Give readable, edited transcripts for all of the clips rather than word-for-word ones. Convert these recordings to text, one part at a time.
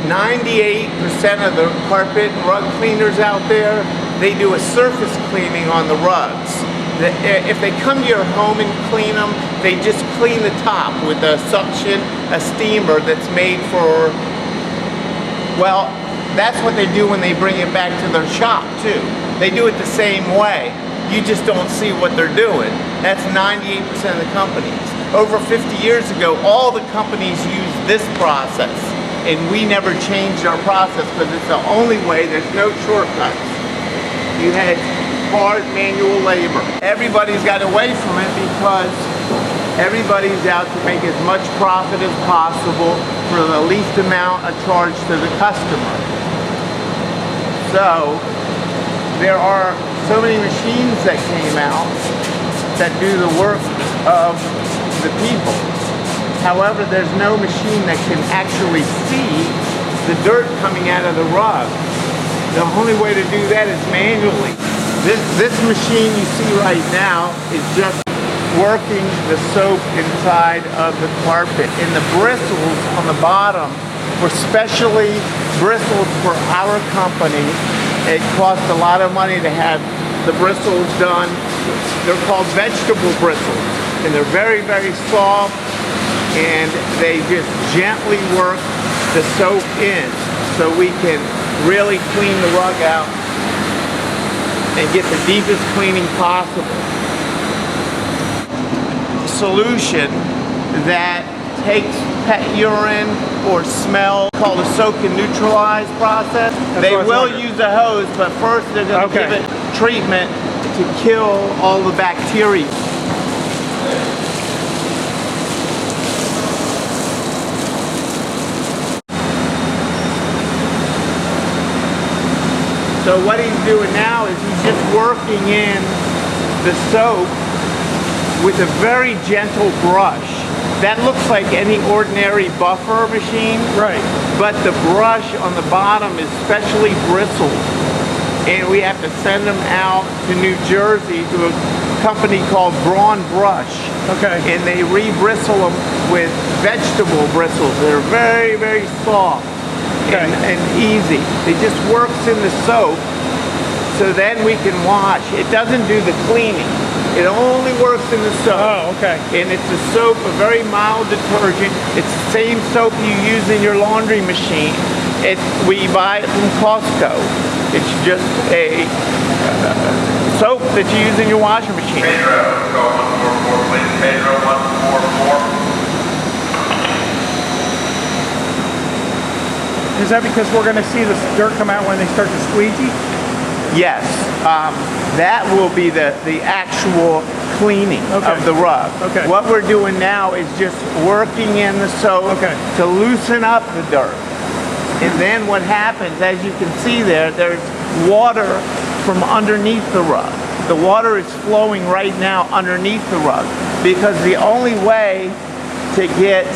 98% of the carpet and rug cleaners out there, they do a surface cleaning on the rugs. If they come to your home and clean them, they just clean the top with a suction, a steamer that's made for, well, that's what they do when they bring it back to their shop too. They do it the same way. You just don't see what they're doing. That's 98% of the companies. Over 50 years ago, all the companies used this process, and we never changed our process because it's the only way. There's no shortcuts. You had hard manual labor. Everybody's got away from it because everybody's out to make as much profit as possible for the least amount of charge to the customer. So there are so many machines that came out that do the work of the people. However, there's no machine that can actually see the dirt coming out of the rug. The only way to do that is manually. This machine you see right now is just working the soap inside of the carpet. And the bristles on the bottom were specially bristled for our company. It cost a lot of money to have the bristles done. They're called vegetable bristles. And they're very, very soft. And they just gently work the soap in so we can really clean the rug out and get the deepest cleaning possible. Solution that takes pet urine or smell, called a soak and neutralize process. They will use a hose, but first they're going to give it treatment to kill all the bacteria. So what he's doing now is he's just working in the soap with a very gentle brush. That looks like any ordinary buffer machine. Right. But the brush on the bottom is specially bristled. And we have to send them out to New Jersey to a company called Braun Brush. Okay. And they re-bristle them with vegetable bristles. They're very, very soft. And easy. It just works in the soap, so then we can wash. It doesn't do the cleaning. It only works in the soap. Oh, okay. And it's a soap, a very mild detergent. It's the same soap you use in your laundry machine. We buy it from Costco. It's just a soap that you use in your washing machine. Pedro, go 144, please. Pedro, 144. Is that because we're going to see the dirt come out when they start to squeegee? Yes. That will be the actual cleaning of the rug. Okay. What we're doing now is just working in the soap to loosen up the dirt. And then what happens, as you can see there's water from underneath the rug. The water is flowing right now underneath the rug because the only way to get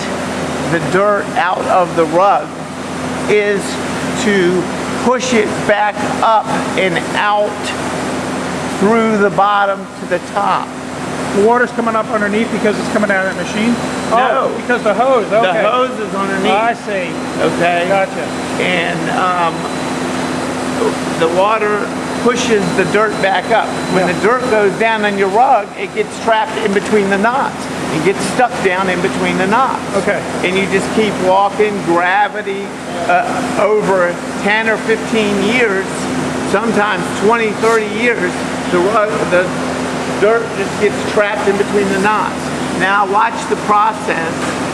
the dirt out of the rug is to push it back up and out through the bottom to the top. The water's coming up underneath because it's coming out of that machine? No. Oh, because the hose, okay. The hose is underneath. I see. Okay. Gotcha. And the water pushes the dirt back up. When the dirt goes down on your rug, it gets trapped in between the knots. It gets stuck down in between the knots. Okay. And you just keep walking, gravity, over 10 or 15 years, sometimes 20, 30 years, the dirt just gets trapped in between the knots. Now watch the process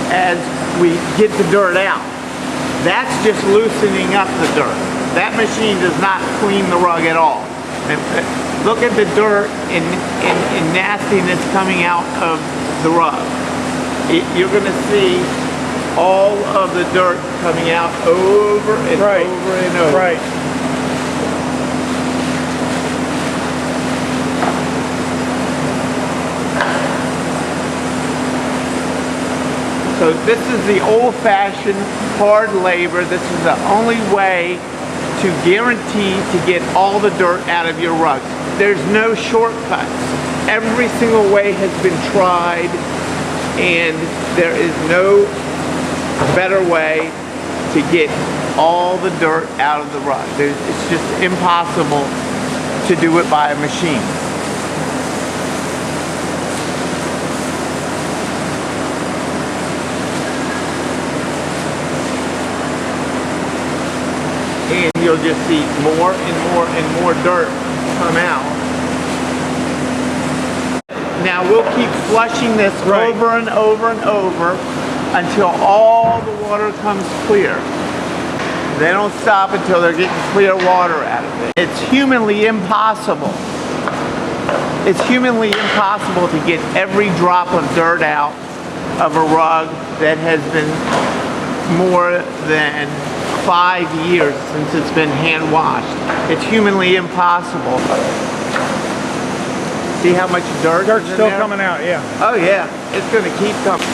as we get the dirt out. That's just loosening up the dirt. That machine does not clean the rug at all. And look at the dirt and nastiness coming out of the rug. You're going to see all of the dirt coming out over and over and over. Right. So this is the old-fashioned hard labor. This is the only way to guarantee to get all the dirt out of your rugs. There's no shortcuts. Every single way has been tried, and there is no better way to get all the dirt out of the rug. It's just impossible to do it by a machine. And you'll just see more and more and more dirt come out. Now we'll keep flushing this over and over and over until all the water comes clear. They don't stop until they're getting clear water out of it. It's humanly impossible. It's humanly impossible to get every drop of dirt out of a rug that has been more than 5 years since it's been hand washed. It's humanly impossible. See how much dirt Dirt's is in still there? coming out, yeah. Oh yeah, it's going to keep coming.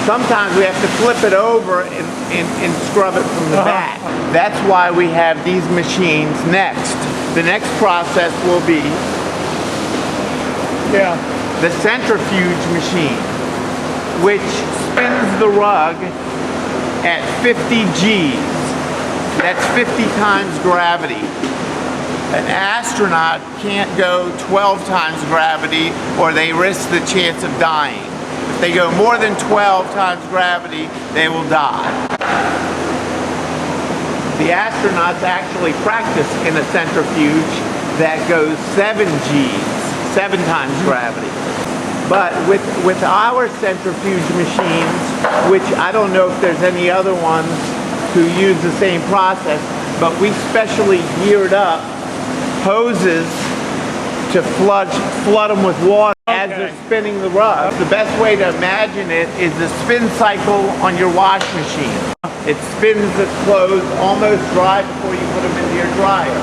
Sometimes we have to flip it over and scrub it from the back. That's why we have these machines next. The next process will be the centrifuge machine, which spins the rug at 50 G's. That's 50 times gravity. An astronaut can't go 12 times gravity or they risk the chance of dying. If they go more than 12 times gravity, they will die. The astronauts actually practice in a centrifuge that goes 7 G's, 7 times gravity. But with our centrifuge machines, which I don't know if there's any other ones who use the same process, but we specially geared up hoses to flood them with water as they're spinning the rug. The best way to imagine it is the spin cycle on your wash machine. It spins the clothes almost dry before you put them into your dryer.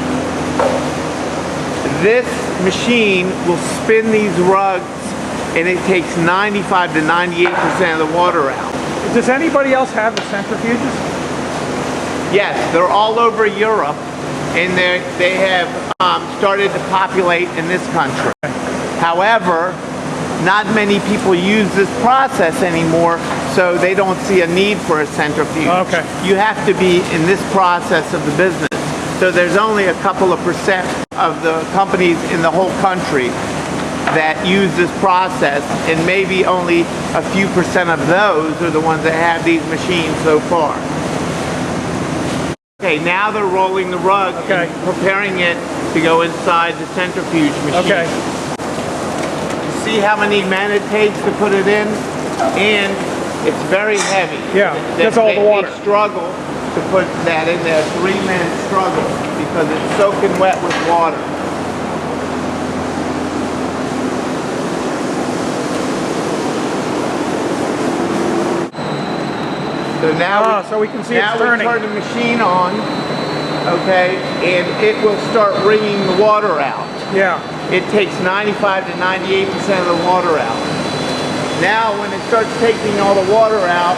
This machine will spin these rugs and it takes 95 to 98% of the water out. Does anybody else have the centrifuges? Yes, they're all over Europe, and they have started to populate in this country. However, not many people use this process anymore, so they don't see a need for a centrifuge. Okay. You have to be in this process of the business. So there's only a couple of percent of the companies in the whole country that use this process, and maybe only a few percent of those are the ones that have these machines so far. Okay, now they're rolling the rug and preparing it to go inside the centrifuge machine. Okay. See how many men it takes to put it in? And it's very heavy. Yeah, that's all the water. They struggle to put that in there. 3 men struggle because it's soaking wet with water. So now so we can see it's turning. Now we turn the machine on, okay, and it will start wringing the water out. Yeah. It takes 95 to 98% of the water out. Now when it starts taking all the water out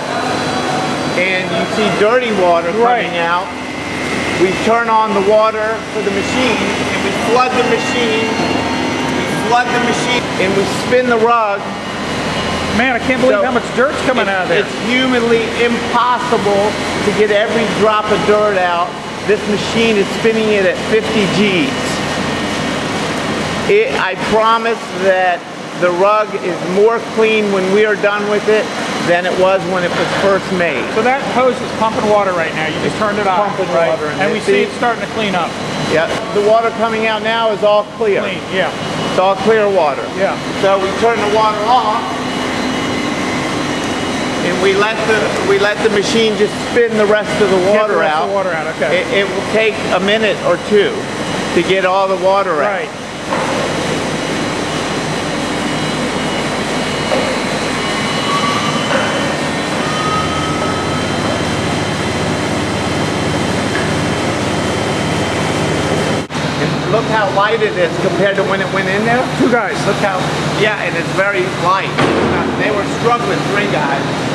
and you see dirty water coming out, we turn on the water for the machine and we flood the machine. And we spin the rug. Man, I can't believe how much dirt's coming out of there. It's humanly impossible to get every drop of dirt out. This machine is spinning it at 50 G's. I promise that the rug is more clean when we are done with it than it was when it was first made. So that hose is pumping water right now. You just turned it on, pumping right? water in And there. we see it's starting to clean up. Yeah, the water coming out now is all clear. Clean, yeah. It's all clear water. Yeah. So we turn the water off. And we let the machine just spin the rest of the water Get the rest out. of the water out, okay. It will take a minute or two to get all the water out. Right. And look how light it is compared to when it went in there. 2 guys. Look how, yeah, and it's very light. They were struggling, 3 guys.